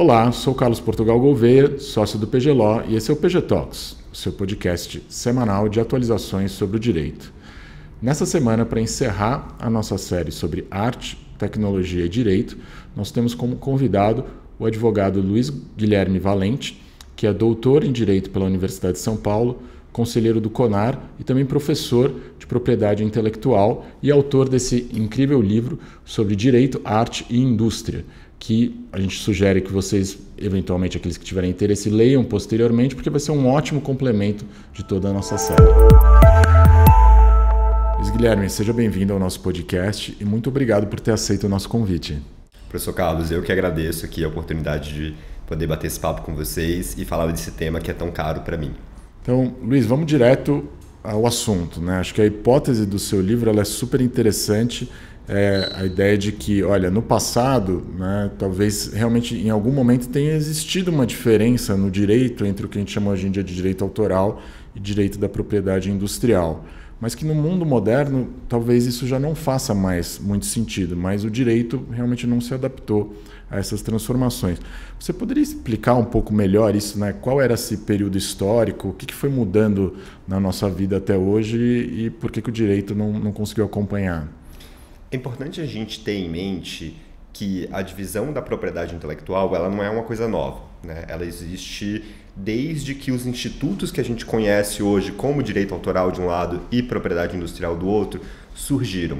Olá, sou Carlos Portugal Gouveia, sócio do PGLO, e esse é o PG Talks, o seu podcast semanal de atualizações sobre o direito. Nessa semana, para encerrar a nossa série sobre arte, tecnologia e direito, nós temos como convidado o advogado Luiz Guilherme Valente, que é doutor em Direito pela Universidade de São Paulo, conselheiro do CONAR e também professor de propriedade intelectual e autor desse incrível livro sobre direito, arte e indústria, que a gente sugere que vocês, eventualmente aqueles que tiverem interesse, leiam posteriormente, porque vai ser um ótimo complemento de toda a nossa série. Luiz Guilherme, seja bem-vindo ao nosso podcast e muito obrigado por ter aceito o nosso convite. Professor Carlos, eu que agradeço aqui a oportunidade de poder bater esse papo com vocês e falar desse tema que é tão caro para mim. Então, Luiz, vamos direto ao assunto, né? Acho que a hipótese do seu livro ela é super interessante. A ideia de que, olha, no passado, né, talvez realmente em algum momento tenha existido uma diferença no direito entre o que a gente chama hoje em dia de direito autoral e direito da propriedade industrial. Mas que no mundo moderno talvez isso já não faça mais muito sentido, mas o direito realmente não se adaptou a essas transformações. Você poderia explicar um pouco melhor isso, né? Qual era esse período histórico, o que foi mudando na nossa vida até hoje e por que o direito não conseguiu acompanhar? É importante a gente ter em mente que a divisão da propriedade intelectual ela não é uma coisa nova, né? Ela existe desde que os institutos que a gente conhece hoje como direito autoral de um lado e propriedade industrial do outro surgiram.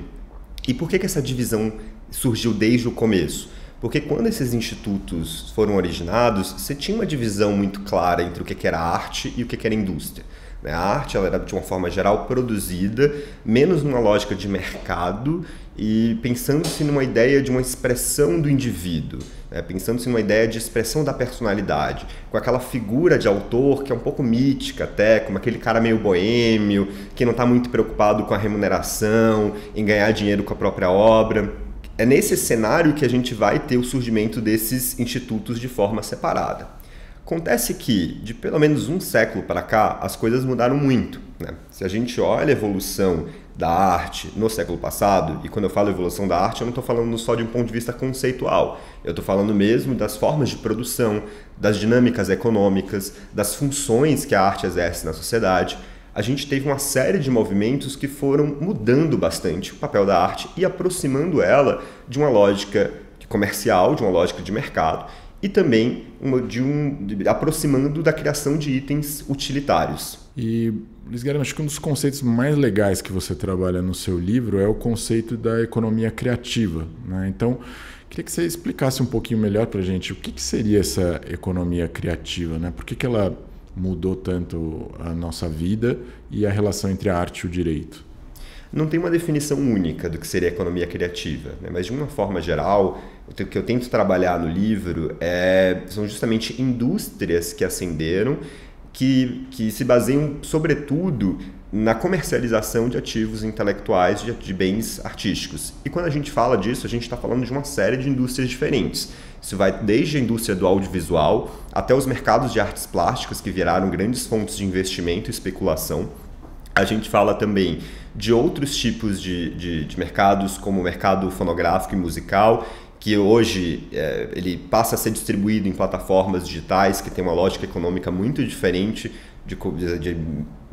E por que essa divisão surgiu desde o começo? Porque quando esses institutos foram originados, você tinha uma divisão muito clara entre o que era arte e o que era indústria. A arte ela era, de uma forma geral, produzida menos numa lógica de mercado e pensando-se numa ideia de uma expressão do indivíduo, né? Pensando-se numa ideia de expressão da personalidade, com aquela figura de autor que é um pouco mítica até, como aquele cara meio boêmio, que não está muito preocupado com a remuneração, em ganhar dinheiro com a própria obra. É nesse cenário que a gente vai ter o surgimento desses institutos de forma separada. Acontece que, de pelo menos um século para cá, as coisas mudaram muito, né? Se a gente olha a evolução da arte no século passado, e quando eu falo evolução da arte, eu não estou falando só de um ponto de vista conceitual, eu estou falando mesmo das formas de produção, das dinâmicas econômicas, das funções que a arte exerce na sociedade. A gente teve uma série de movimentos que foram mudando bastante o papel da arte e aproximando ela de uma lógica comercial, de uma lógica de mercado, e também aproximando da criação de itens utilitários. E, Luiz Guilherme, acho que um dos conceitos mais legais que você trabalha no seu livro é o conceito da economia criativa, né? Então, queria que você explicasse um pouquinho melhor para a gente o que seria essa economia criativa, né? Por que ela mudou tanto a nossa vida e a relação entre a arte e o direito? Não tem uma definição única do que seria economia criativa, né? Mas de uma forma geral, o que eu tento trabalhar no livro são justamente indústrias que ascenderam, que se baseiam sobretudo na comercialização de ativos intelectuais, de bens artísticos. E quando a gente fala disso, a gente está falando de uma série de indústrias diferentes. Isso vai desde a indústria do audiovisual até os mercados de artes plásticas, que viraram grandes fontes de investimento e especulação. A gente fala também de outros tipos de mercados, como o mercado fonográfico e musical, que hoje ele passa a ser distribuído em plataformas digitais que tem uma lógica econômica muito diferente de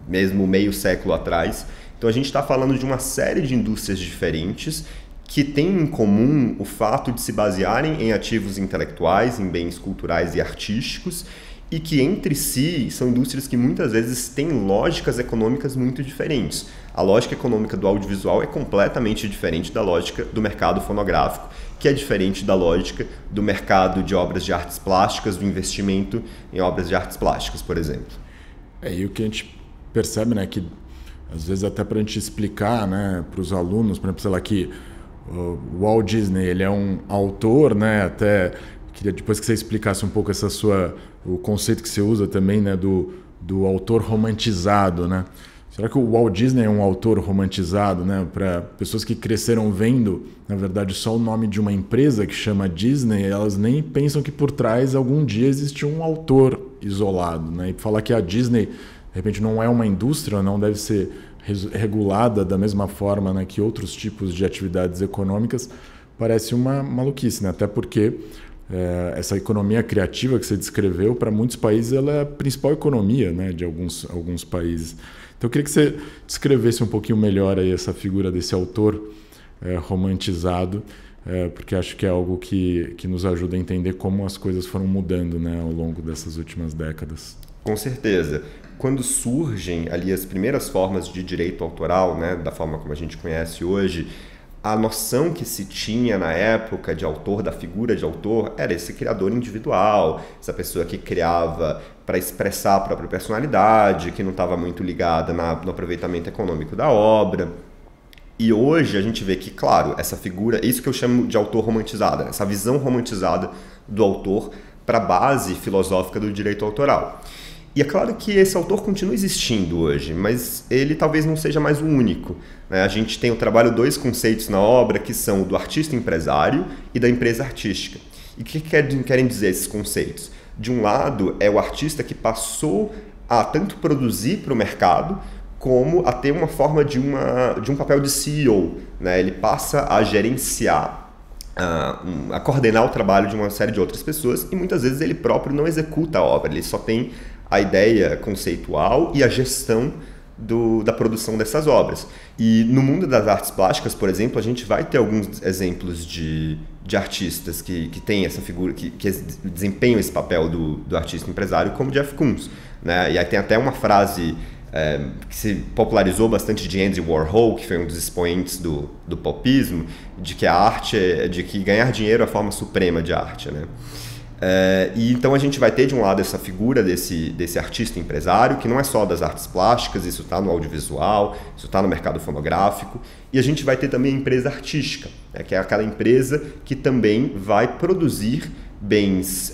mesmo meio século atrás. Então a gente está falando de uma série de indústrias diferentes que têm em comum o fato de se basearem em ativos intelectuais, em bens culturais e artísticos, e que entre si são indústrias que muitas vezes têm lógicas econômicas muito diferentes. A lógica econômica do audiovisual é completamente diferente da lógica do mercado fonográfico, que é diferente da lógica do mercado de obras de artes plásticas, do investimento em obras de artes plásticas, por exemplo. E o que a gente percebe, né, que às vezes até para a gente explicar, né, para os alunos, por exemplo, sei lá, que o Walt Disney ele é um autor, né, até queria depois que você explicasse um pouco o conceito que você usa também, né, do autor romantizado, né? Será que o Walt Disney é um autor romantizado, né? Para pessoas que cresceram vendo, na verdade, só o nome de uma empresa que chama Disney, elas nem pensam que por trás algum dia existe um autor isolado, né? E falar que a Disney, de repente, não é uma indústria, não deve ser regulada da mesma forma, né, que outros tipos de atividades econômicas, parece uma maluquice, né? Até porque essa economia criativa que você descreveu, para muitos países, ela é a principal economia, né, de alguns países. Então, eu queria que você descrevesse um pouquinho melhor aí essa figura desse autor romantizado, porque acho que é algo que nos ajuda a entender como as coisas foram mudando, né, ao longo dessas últimas décadas. Com certeza. Quando surgem ali as primeiras formas de direito autoral, né, da forma como a gente conhece hoje, a noção que se tinha na época de autor, da figura de autor, era esse criador individual, essa pessoa que criava para expressar a própria personalidade, que não estava muito ligada no aproveitamento econômico da obra. E hoje a gente vê que, claro, essa figura, isso que eu chamo de autor romantizado, né? Essa visão romantizada do autor para a base filosófica do direito autoral. E é claro que esse autor continua existindo hoje, mas ele talvez não seja mais o único, né? A gente tem o trabalho 2 conceitos na obra, que são o do artista empresário e da empresa artística. E o que querem dizer esses conceitos? De um lado, é o artista que passou a tanto produzir para o mercado, como a ter uma forma de um papel de CEO, né? Ele passa a gerenciar, a coordenar o trabalho de uma série de outras pessoas, e muitas vezes ele próprio não executa a obra, ele só tem a ideia conceitual e a gestão da produção dessas obras. E no mundo das artes plásticas, por exemplo, a gente vai ter alguns exemplos de artistas que têm essa figura, que desempenham esse papel do artista empresário, como Jeff Koons, né? E aí tem até uma frase que se popularizou bastante de Andy Warhol, que foi um dos expoentes do popismo, de que a arte de que ganhar dinheiro é a forma suprema de arte, né? E então a gente vai ter de um lado essa figura desse artista empresário, que não é só das artes plásticas, isso está no audiovisual, isso está no mercado fonográfico, e a gente vai ter também a empresa artística, né, que é aquela empresa que também vai produzir bens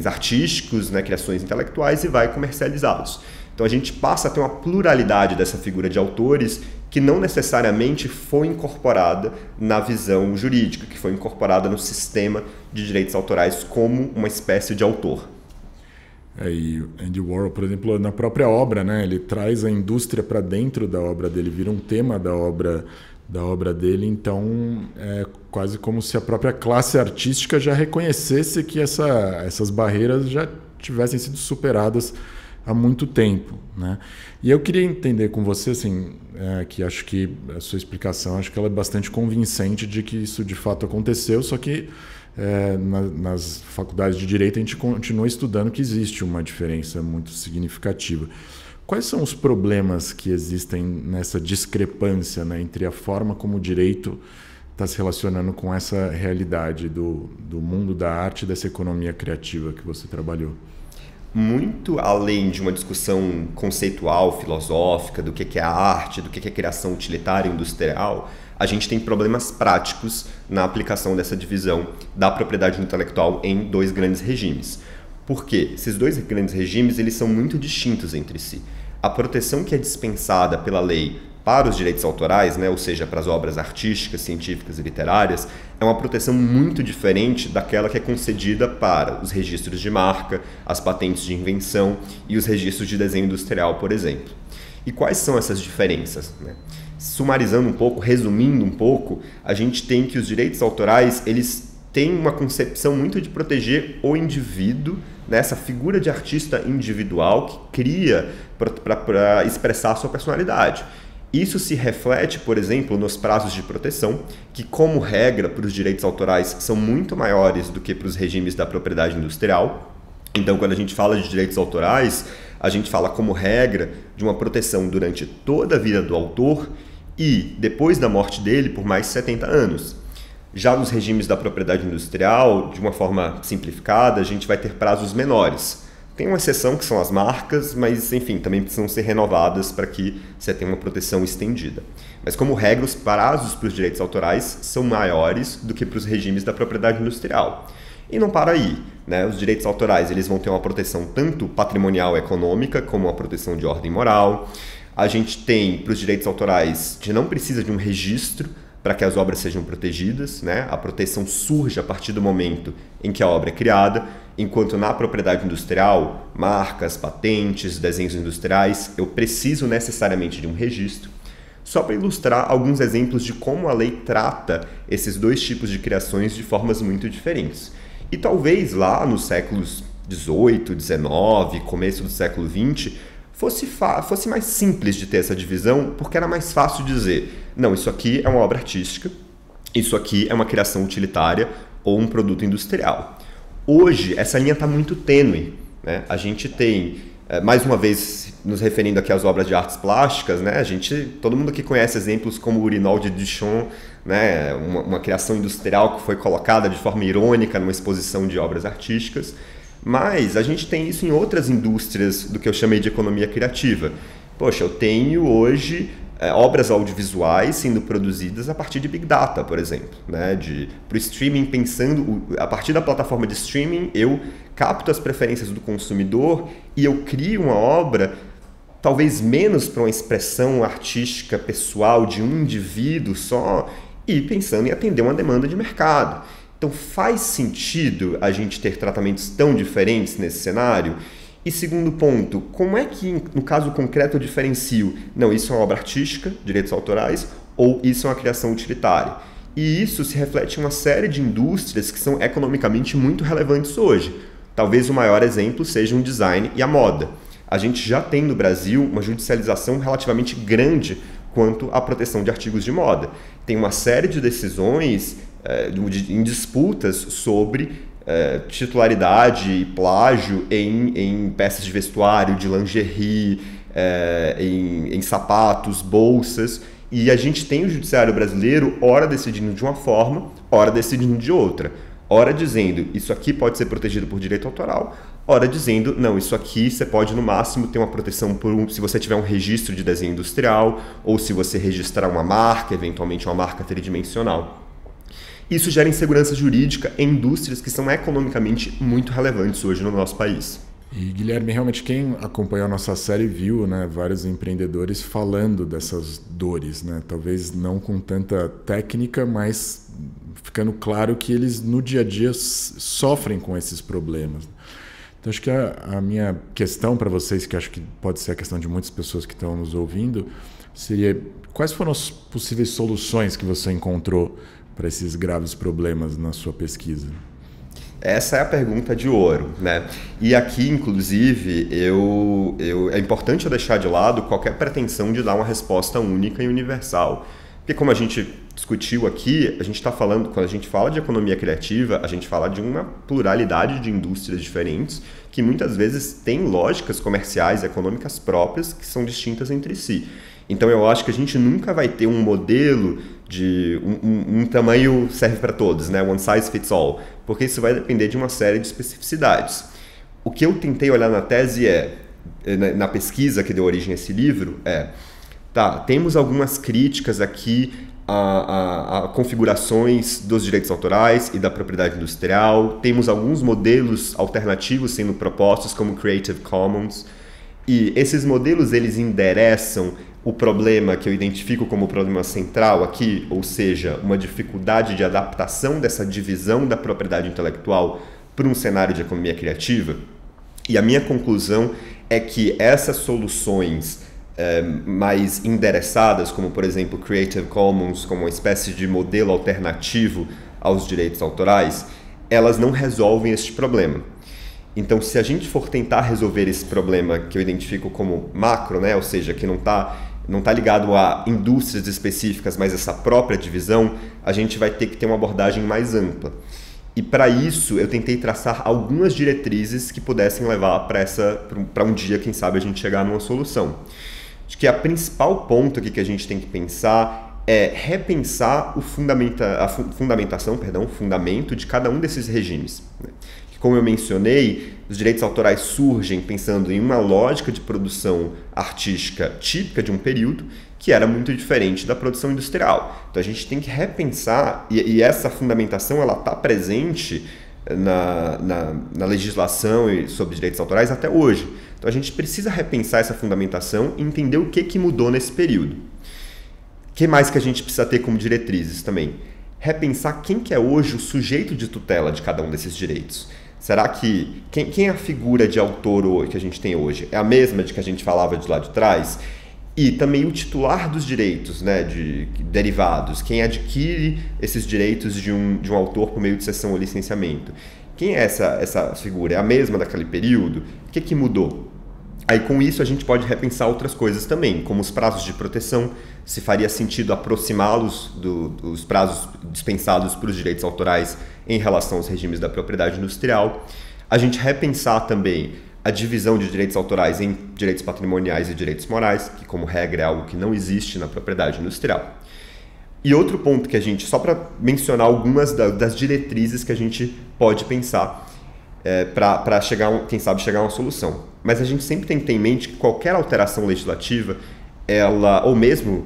artísticos, né, criações intelectuais, e vai comercializá-los. Então a gente passa a ter uma pluralidade dessa figura de autores que não necessariamente foi incorporada na visão jurídica, que foi incorporada no sistema de direitos autorais como uma espécie de autor. E Andy Warhol, por exemplo, na própria obra, né, ele traz a indústria para dentro da obra dele, vira um tema da obra dele, então é quase como se a própria classe artística já reconhecesse que essas barreiras já tivessem sido superadas há muito tempo, né? E eu queria entender com você, assim, que acho que a sua explicação, acho que ela é bastante convincente de que isso de fato aconteceu, só que nas faculdades de Direito a gente continua estudando que existe uma diferença muito significativa. Quais são os problemas que existem nessa discrepância, né, entre a forma como o direito está se relacionando com essa realidade do mundo da arte e dessa economia criativa que você trabalhou? Muito além de uma discussão conceitual, filosófica, do que é a arte, do que é criação utilitária e industrial, a gente tem problemas práticos na aplicação dessa divisão da propriedade intelectual em 2 grandes regimes. Por quê? Esses 2 grandes regimes eles são muito distintos entre si. A proteção que é dispensada pela lei para os direitos autorais, né, ou seja, para as obras artísticas, científicas e literárias, é uma proteção muito diferente daquela que é concedida para os registros de marca, as patentes de invenção e os registros de desenho industrial, por exemplo. E quais são essas diferenças, né? Sumarizando um pouco, resumindo um pouco, a gente tem que os direitos autorais eles têm uma concepção muito de proteger o indivíduo, né, essa figura de artista individual que cria para expressar a sua personalidade. Isso se reflete, por exemplo, nos prazos de proteção, que, como regra, para os direitos autorais são muito maiores do que para os regimes da propriedade industrial. Então, quando a gente fala de direitos autorais, a gente fala, como regra, de uma proteção durante toda a vida do autor e, depois da morte dele, por mais 70 anos. Já nos regimes da propriedade industrial, de uma forma simplificada, a gente vai ter prazos menores. Tem uma exceção que são as marcas, mas enfim, também precisam ser renovadas para que você tenha uma proteção estendida. Mas como regra, os prazos para os direitos autorais são maiores do que para os regimes da propriedade industrial. E não para aí, né? Os direitos autorais eles vão ter uma proteção tanto patrimonial e econômica, como uma proteção de ordem moral. A gente tem para os direitos autorais, a gente não precisa de um registro para que as obras sejam protegidas, né? A proteção surge a partir do momento em que a obra é criada, enquanto na propriedade industrial, marcas, patentes, desenhos industriais, eu preciso necessariamente de um registro. Só para ilustrar alguns exemplos de como a lei trata esses 2 tipos de criações de formas muito diferentes. E talvez lá nos séculos 18, 19, começo do século 20, fosse mais simples de ter essa divisão, porque era mais fácil dizer, não, isso aqui é uma obra artística, isso aqui é uma criação utilitária ou um produto industrial. Hoje, essa linha está muito tênue, né? A gente tem, mais uma vez, nos referindo aqui às obras de artes plásticas, né? Todo mundo que conhece exemplos como o urinol de Duchamp, né? Uma criação industrial que foi colocada de forma irônica numa exposição de obras artísticas, mas a gente tem isso em outras indústrias do que eu chamei de economia criativa. Poxa, eu tenho hoje obras audiovisuais sendo produzidas a partir de Big Data, por exemplo, né? Para o streaming, pensando, a partir da plataforma de streaming, eu capto as preferências do consumidor e eu crio uma obra talvez menos para uma expressão artística pessoal de um indivíduo só e pensando em atender uma demanda de mercado. Então faz sentido a gente ter tratamentos tão diferentes nesse cenário? E segundo ponto, como é que, no caso concreto, eu diferencio? Não, isso é uma obra artística, direitos autorais, ou isso é uma criação utilitária? E isso se reflete em uma série de indústrias que são economicamente muito relevantes hoje. Talvez o maior exemplo seja o design e a moda. A gente já tem no Brasil uma judicialização relativamente grande quanto à proteção de artigos de moda. Tem uma série de decisões em disputas sobre titularidade e plágio em peças de vestuário, de lingerie, em sapatos, bolsas, e a gente tem o judiciário brasileiro ora decidindo de uma forma, ora decidindo de outra, ora dizendo isso aqui pode ser protegido por direito autoral, ora dizendo não, isso aqui você pode no máximo ter uma proteção se você tiver um registro de desenho industrial ou se você registrar uma marca, eventualmente uma marca tridimensional. Isso gera insegurança jurídica em indústrias que são economicamente muito relevantes hoje no nosso país. E, Guilherme, realmente quem acompanhou a nossa série viu, né, vários empreendedores falando dessas dores, né? Talvez não com tanta técnica, mas ficando claro que eles no dia a dia sofrem com esses problemas. Então acho que a minha questão para vocês, que acho que pode ser a questão de muitas pessoas que estão nos ouvindo, seria quais foram as possíveis soluções que você encontrou para esses graves problemas na sua pesquisa? Essa é a pergunta de ouro, né? E aqui, inclusive, é importante eu deixar de lado qualquer pretensão de dar uma resposta única e universal. Porque como a gente discutiu aqui, a gente está falando, quando a gente fala de economia criativa, a gente fala de uma pluralidade de indústrias diferentes que muitas vezes têm lógicas comerciais e econômicas próprias que são distintas entre si. Então eu acho que a gente nunca vai ter um modelo de um tamanho serve para todos, né? One size fits all, porque isso vai depender de uma série de especificidades. O que eu tentei olhar na tese na pesquisa que deu origem a esse livro temos algumas críticas aqui a configurações dos direitos autorais e da propriedade industrial, temos alguns modelos alternativos sendo propostos como Creative Commons, e esses modelos eles endereçam o problema que eu identifico como o problema central aqui, ou seja, uma dificuldade de adaptação dessa divisão da propriedade intelectual para um cenário de economia criativa. E a minha conclusão é que essas soluções mais endereçadas, como por exemplo Creative Commons, como uma espécie de modelo alternativo aos direitos autorais, elas não resolvem este problema. Então, se a gente for tentar resolver esse problema que eu identifico como macro, né, ou seja, que não está ligado a indústrias específicas, mas essa própria divisão, a gente vai ter que ter uma abordagem mais ampla. E para isso, eu tentei traçar algumas diretrizes que pudessem levar para um dia, quem sabe, a gente chegar numa solução. Acho que o principal ponto aqui que a gente tem que pensar é repensar o fundamento de cada um desses regimes, né? Como eu mencionei, os direitos autorais surgem pensando em uma lógica de produção artística típica de um período que era muito diferente da produção industrial. Então a gente tem que repensar, e essa fundamentação ela está presente na legislação sobre direitos autorais até hoje. Então a gente precisa repensar essa fundamentação e entender o que mudou nesse período. O que mais que a gente precisa ter como diretrizes também? Repensar quem que é hoje o sujeito de tutela de cada um desses direitos. Será que quem é a figura de autor que a gente tem hoje? É a mesma de que a gente falava de lá de trás? E também o titular dos direitos, né, derivados, quem adquire esses direitos de um autor por meio de cessão ou licenciamento. Quem é essa figura? É a mesma daquele período? O que mudou? Aí, com isso, a gente pode repensar outras coisas também, como os prazos de proteção, se faria sentido aproximá-los dos prazos dispensados para os direitos autorais em relação aos regimes da propriedade industrial. A gente repensar também a divisão de direitos autorais em direitos patrimoniais e direitos morais, que, como regra, é algo que não existe na propriedade industrial. E outro ponto que a gente, só para mencionar algumas das diretrizes que a gente pode pensar para chegar, quem sabe, chegar a uma solução. Mas a gente sempre tem que ter em mente que qualquer alteração legislativa, ou mesmo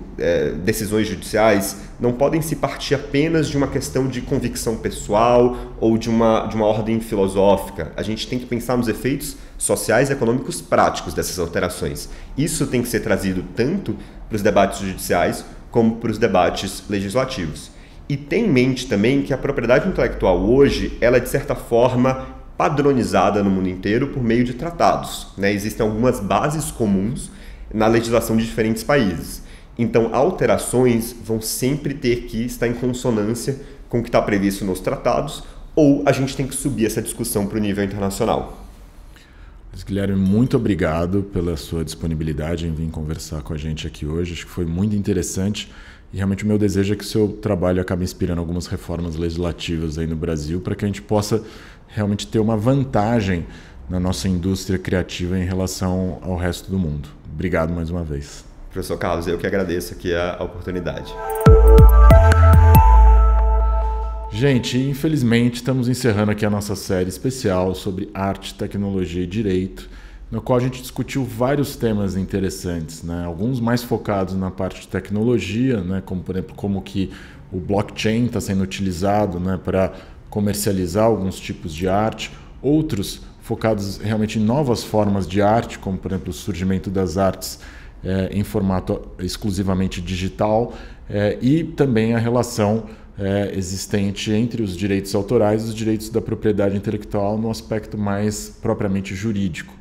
decisões judiciais, não podem se partir apenas de uma questão de convicção pessoal ou de uma ordem filosófica. A gente tem que pensar nos efeitos sociais e econômicos práticos dessas alterações. Isso tem que ser trazido tanto para os debates judiciais como para os debates legislativos. E tem em mente também que a propriedade intelectual hoje, ela é de certa forma padronizada no mundo inteiro por meio de tratados, né? Existem algumas bases comuns na legislação de diferentes países. Então, alterações vão sempre ter que estar em consonância com o que está previsto nos tratados, ou a gente tem que subir essa discussão para o nível internacional. Guilherme, muito obrigado pela sua disponibilidade em vir conversar com a gente aqui hoje. Acho que foi muito interessante e realmente o meu desejo é que o seu trabalho acabe inspirando algumas reformas legislativas aí no Brasil para que a gente possa realmente ter uma vantagem na nossa indústria criativa em relação ao resto do mundo. Obrigado mais uma vez. Professor Carlos, eu que agradeço aqui a oportunidade. Gente, infelizmente estamos encerrando aqui a nossa série especial sobre arte, tecnologia e direito, no qual a gente discutiu vários temas interessantes, né? Alguns mais focados na parte de tecnologia, né? Como por exemplo, como que o blockchain está sendo utilizado, né, para comercializar alguns tipos de arte, outros focados realmente em novas formas de arte, como por exemplo o surgimento das artes em formato exclusivamente digital, e também a relação existente entre os direitos autorais e os direitos da propriedade intelectual no aspecto mais propriamente jurídico.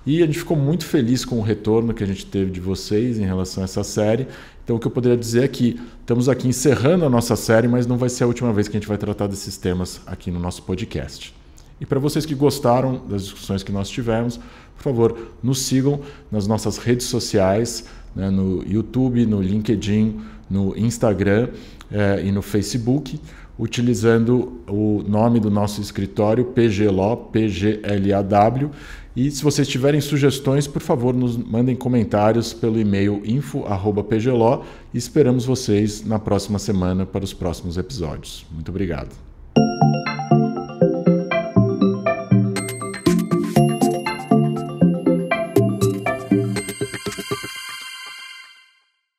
E a gente ficou muito feliz com o retorno que a gente teve de vocês em relação a essa série. Então o que eu poderia dizer é que estamos aqui encerrando a nossa série, mas não vai ser a última vez que a gente vai tratar desses temas aqui no nosso podcast. E para vocês que gostaram das discussões que nós tivemos, por favor, nos sigam nas nossas redes sociais, né, no YouTube, no LinkedIn, no Instagram e no Facebook, utilizando o nome do nosso escritório, PGLAW, PGLAW. E se vocês tiverem sugestões, por favor, nos mandem comentários pelo e-mail info@pglaw e esperamos vocês na próxima semana para os próximos episódios. Muito obrigado.